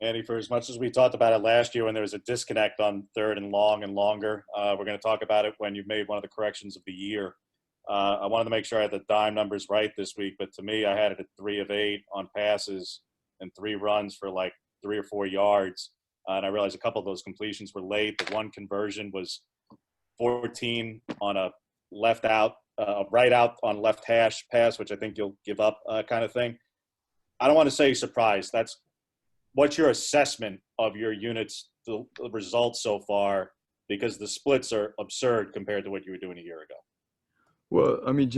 Andy, for as much as we talked about it last year when there was a disconnect on third and long and longer, we're going to talk about it when you've made one of the corrections of the year. I wanted to make sure I had the dime numbers right this week, but to me, I had it at 3 of 8 on passes and 3 runs for like 3 or 4 yards. And I realized a couple of those completions were late. The one conversion was 14 on a right out on left hash pass, which I think you'll give up kind of thing. I don't want to say surprised. What's your assessment of your unit's the results so far? Because the splits are absurd compared to what you were doing a year ago. Well, I mean,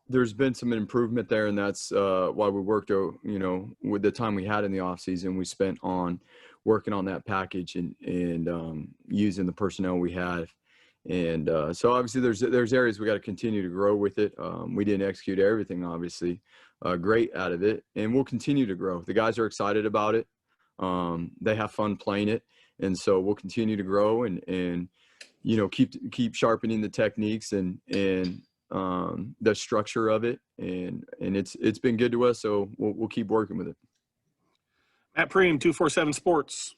there's been some improvement there, and that's why we worked, with the time we had in the off season, we spent on working on that package and using the personnel we have. And so obviously there's areas we got to continue to grow with it. We didn't execute everything, obviously, great out of it, and we'll continue to grow. The guys are excited about it. They have fun playing it. And so we'll continue to grow and keep sharpening the techniques and the structure of it. And it's been good to us. So we'll keep working with it. Matt Preem, 247 Sports.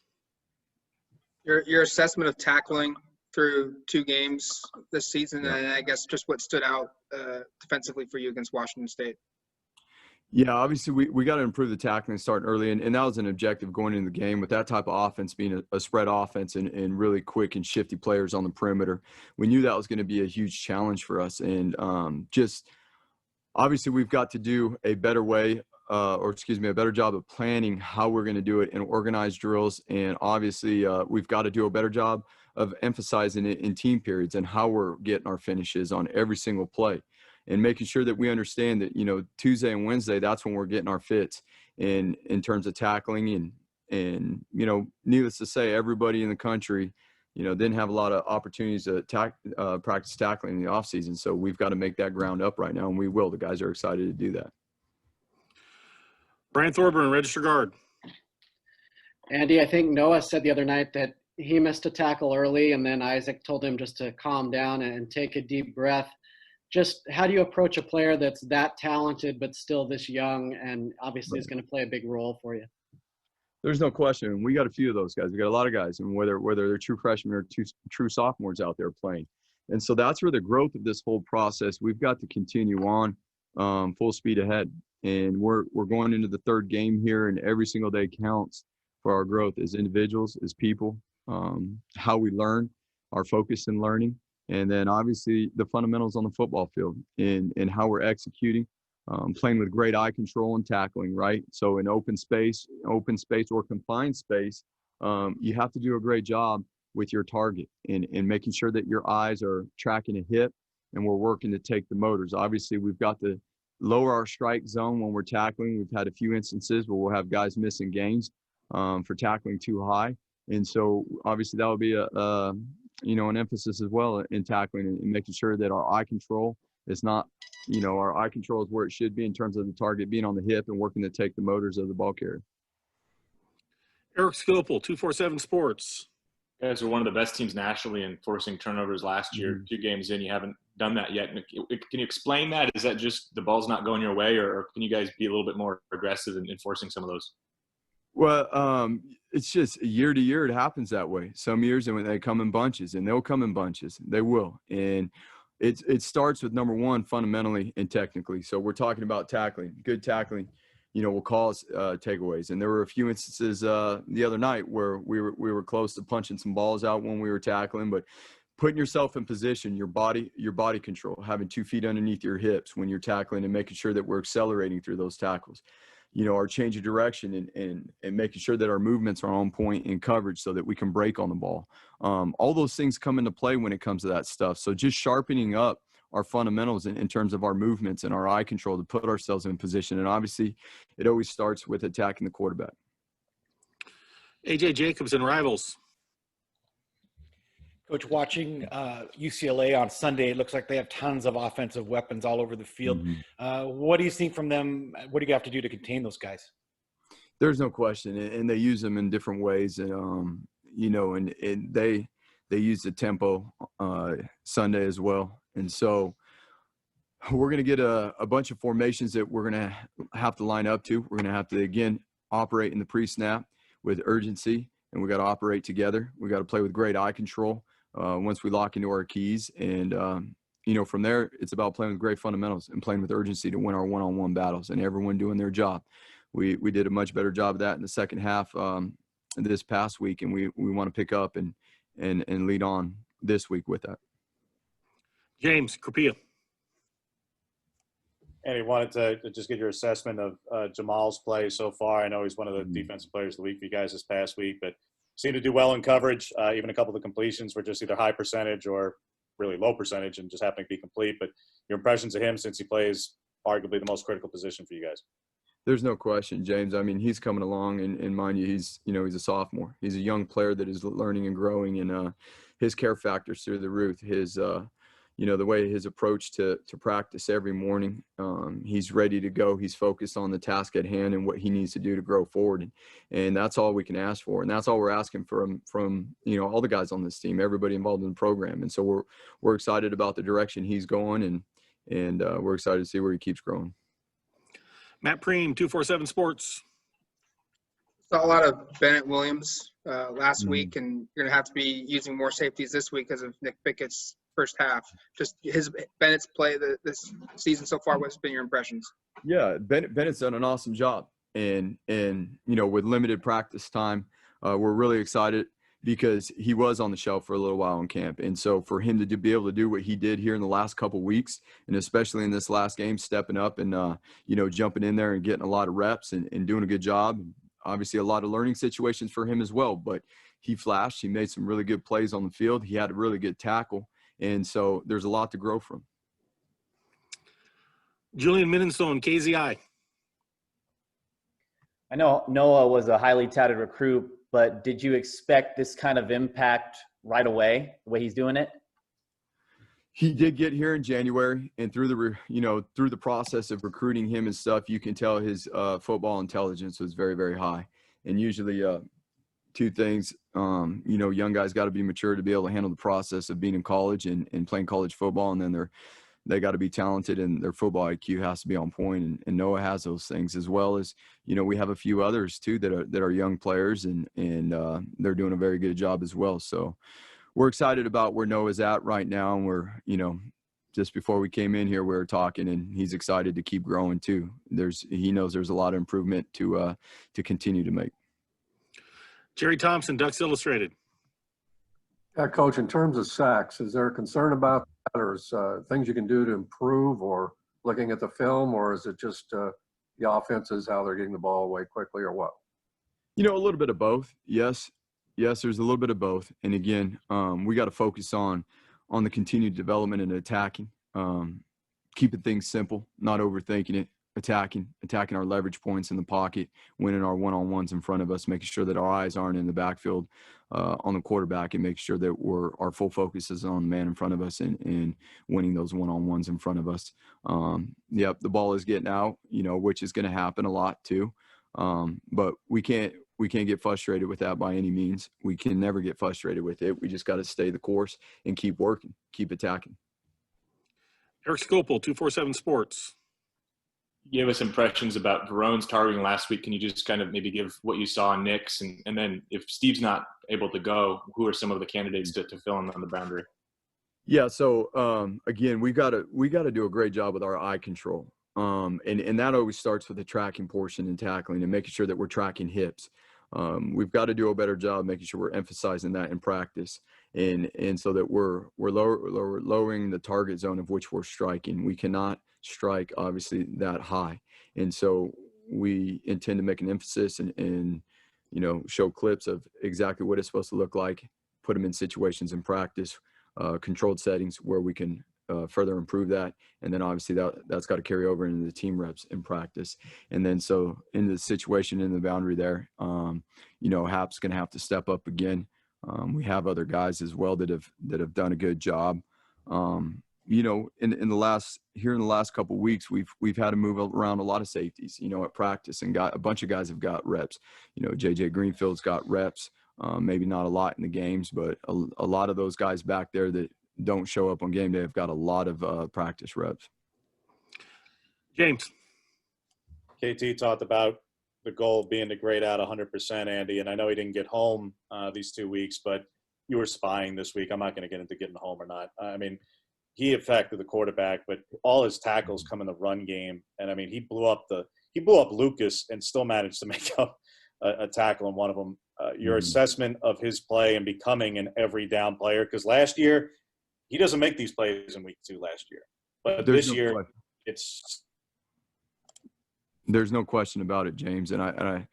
Your assessment of tackling through 2 games this season, and I guess just what stood out defensively for you against Washington State. Yeah, obviously we got to improve the tackling starting early, and that was an objective going into the game with that type of offense being a spread offense and really quick and shifty players on the perimeter. We knew that was going to be a huge challenge for us, and just obviously we've got to do a better job of planning how we're going to do it in organized drills, and obviously we've got to do a better job of emphasizing it in team periods and how we're getting our finishes on every single play. And making sure that we understand that, Tuesday and Wednesday, that's when we're getting our fits in terms of tackling. And needless to say, everybody in the country, didn't have a lot of opportunities to practice tackling in the offseason. So we've got to make that ground up right now, and we will. The guys are excited to do that. Brian Thorburn, register guard. Andy, I think Noah said the other night that he missed a tackle early, and then Isaac told him just to calm down and take a deep breath. Just how do you approach a player that's that talented but still this young and obviously is going to play a big role for you? There's no question. We got a few of those guys. We got a lot of guys, and whether they're true freshmen or true sophomores out there playing. And so that's where the growth of this whole process, we've got to continue on full speed ahead. And we're going into the 3rd game here, and every single day counts for our growth as individuals, as people, how we learn, our focus in learning. And then obviously the fundamentals on the football field and how we're executing, playing with great eye control and tackling, right? So in open space or confined space, you have to do a great job with your target and making sure that your eyes are tracking a hip and we're working to take the motors. Obviously, we've got to lower our strike zone when we're tackling. We've had a few instances where we'll have guys missing games for tackling too high. And so obviously that would be an emphasis as well in tackling and making sure that our eye control is not, our eye control is where it should be in terms of the target being on the hip and working to take the motors of the ball carrier. Eric Skilpel, 247 Sports. You guys are one of the best teams nationally in forcing turnovers last year. 2 games in, you haven't done that yet. Can you explain that? Is that just the ball's not going your way, or can you guys be a little bit more aggressive in enforcing some of those? Well, it's just year to year, it happens that way. Some years when they come in bunches, and they'll come in bunches. They will. And it starts with, number one, fundamentally and technically. So we're talking about tackling. Good tackling, will cause takeaways. And there were a few instances the other night where we were close to punching some balls out when we were tackling, but putting yourself in position, your body control, having 2 feet underneath your hips when you're tackling and making sure that we're accelerating through those tackles. Our change of direction and making sure that our movements are on point in coverage so that we can break on the ball. All those things come into play when it comes to that stuff. So just sharpening up our fundamentals in terms of our movements and our eye control to put ourselves in position. And obviously it always starts with attacking the quarterback. AJ Jacobs and Rivals. Coach, watching UCLA on Sunday, it looks like they have tons of offensive weapons all over the field. What do you think from them? What do you have to do to contain those guys? There's no question, and they use them in different ways. And and they use the tempo Sunday as well. And so we're going to get a bunch of formations that we're going to have to line up to. We're going to have to again operate in the pre-snap. with urgency, and we got to operate together. We got to play with great eye control once we lock into our keys. And, from there, it's about playing with great fundamentals and playing with urgency to win our one-on-one battles and everyone doing their job. We did a much better job of that in the second half this past week, and we want to pick up and lead on this week with that. James Crapia. And he wanted to just get your assessment of Jamal's play so far. I know he's one of the defensive players of the week for you guys this past week, but seemed to do well in coverage. Even a couple of the completions were just either high percentage or really low percentage and just happening to be complete. But your impressions of him since he plays arguably the most critical position for you guys? There's no question, James. I mean, he's coming along, and mind you, he's a sophomore. He's a young player that is learning and growing, and his care factor's through the roof. His the way his approach to practice every morning, he's ready to go. He's focused on the task at hand and what he needs to do to grow forward. And that's all we can ask for. And that's all we're asking from all the guys on this team, everybody involved in the program. And so we're excited about the direction he's going, and we're excited to see where he keeps growing. Matt Preem, 247 Sports. Saw a lot of Bennett Williams last week, and you're going to have to be using more safeties this week because of Nick Pickett's first half. Just Bennett's play this season so far. What's been your impressions? Yeah, Bennett's done an awesome job, and with limited practice time, we're really excited because he was on the shelf for a little while in camp, and so for him to be able to do what he did here in the last couple of weeks, and especially in this last game, stepping up and jumping in there and getting a lot of reps and doing a good job. Obviously, a lot of learning situations for him as well, but he flashed. He made some really good plays on the field. He had a really good tackle. And so there's a lot to grow from. Julian Minenstone, KZI. I know Noah was a highly touted recruit, but did you expect this kind of impact right away, the way he's doing it? He did get here in January, and through the process of recruiting him and stuff, you can tell his football intelligence was very, very high. And usually two things, young guys got to be mature to be able to handle the process of being in college and playing college football. And then they got to be talented, and their football IQ has to be on point. And Noah has those things, as well as, we have a few others too that are young players, and they're doing a very good job as well. So we're excited about where Noah's at right now. And we're, just before we came in here, we were talking, and he's excited to keep growing too. He knows there's a lot of improvement to continue to make. Jerry Thompson, Ducks Illustrated. Yeah, Coach, in terms of sacks, is there a concern about that, or is things you can do to improve, or looking at the film, or is it just the offenses, how they're getting the ball away quickly, or what? A little bit of both. Yes, there's a little bit of both. And again, we got to focus on the continued development and attacking, keeping things simple, not overthinking it. Attacking our leverage points in the pocket, winning our one-on-ones in front of us, making sure that our eyes aren't in the backfield on the quarterback, and making sure that our full focus is on the man in front of us and winning those one-on-ones in front of us. The ball is getting out, which is going to happen a lot too. But we can't get frustrated with that by any means. We can never get frustrated with it. We just got to stay the course and keep working, keep attacking. Eric Scopel, 247 Sports. You gave us impressions about Garone's targeting last week. Can you just kind of maybe give what you saw in Nick's, and then if Steve's not able to go, who are some of the candidates to fill in on the boundary? Yeah. So again, we got to do a great job with our eye control. And that always starts with the tracking portion and tackling and making sure that we're tracking hips. We've got to do a better job making sure we're emphasizing that in practice, and so that we're lowering the target zone of which we're striking. We cannot strike obviously that high, and so we intend to make an emphasis and show clips of exactly what it's supposed to look like, put them in situations in practice, controlled settings where we can further improve that. And then obviously that's got to carry over into the team reps in practice. And then so in the situation in the boundary there, Hap's going to have to step up again. We have other guys as well that have done a good job. In the last couple of weeks, we've had to move around a lot of safeties, at practice, and a bunch of guys have got reps. JJ Greenfield's got reps, maybe not a lot in the games, but a lot of those guys back there that don't show up on game day have got a lot of practice reps. James. KT talked about the goal being to grade out 100%, Andy. And I know he didn't get home these 2 weeks, but you were spying this week. I'm not going to get into getting home or not. I mean, he affected the quarterback, but all his tackles come in the run game. And I mean, he blew up Lucas and still managed to make up a tackle in one of them. Your assessment of his play and becoming an every down player, because last year he doesn't make these plays in week 2 last year, but this year there's no question about it, James. And I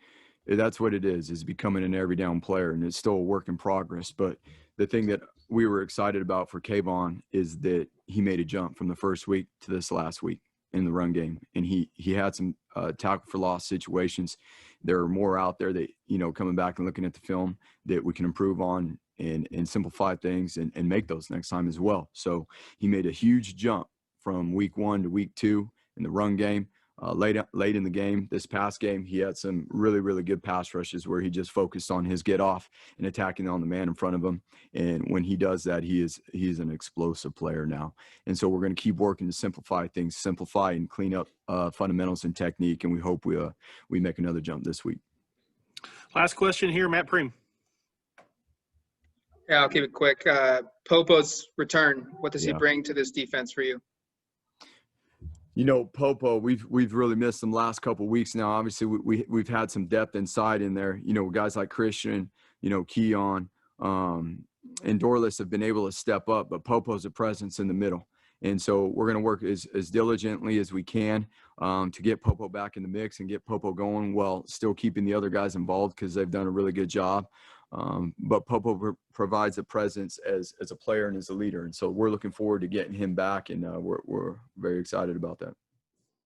that's what it is becoming an every down player, and it's still a work in progress. But the thing that we were excited about for Kayvon is that he made a jump from the first week to this last week in the run game. And he had some tackle for loss situations. There are more out there that, coming back and looking at the film that we can improve on and simplify things and make those next time as well. So he made a huge jump from week 1 to week 2 in the run game. Late in the game, this past game, he had some really, really good pass rushes where he just focused on his get off and attacking on the man in front of him. And when he does that, he is an explosive player now. And so we're going to keep working to simplify things, simplify and clean up fundamentals and technique. And we hope we make another jump this week. Last question here, Matt Preem. Yeah, I'll keep it quick. Popo's return, what does he bring to this defense for you? Popo, we've really missed him last couple of weeks now. Obviously, we've had some depth inside in there. Guys like Christian, Keon, and Dorless have been able to step up, but Popo's a presence in the middle. And so we're going to work as diligently as we can to get Popo back in the mix and get Popo going while still keeping the other guys involved because they've done a really good job. But Popo provides a presence as a player and as a leader. And so we're looking forward to getting him back, and we're very excited about that.